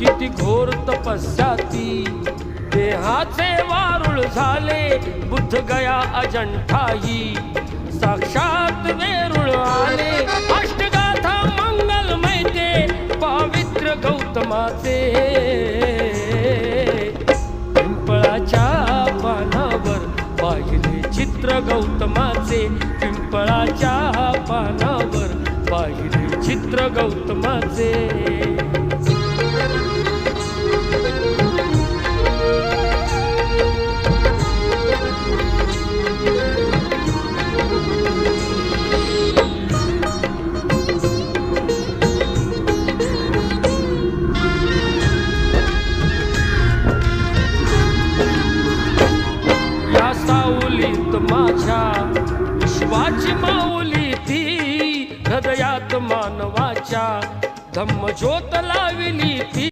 किती घोर तपस्याती देहाचे वारुळ झाले बुद्ध गया अजंठाई साक्षात वेरुळ आले अष्टगाथा मंगलमय ते पवित्र गौतमाचे पिंपळाच्या पानावर पाहिले चित्र गौतमाचे पिंपळाच्या पानावर पाहिले चित्र गौतमाचे माझ्या विश्वाची माऊली ती हृदयात मानवाच्या धम्मज्योत लाविली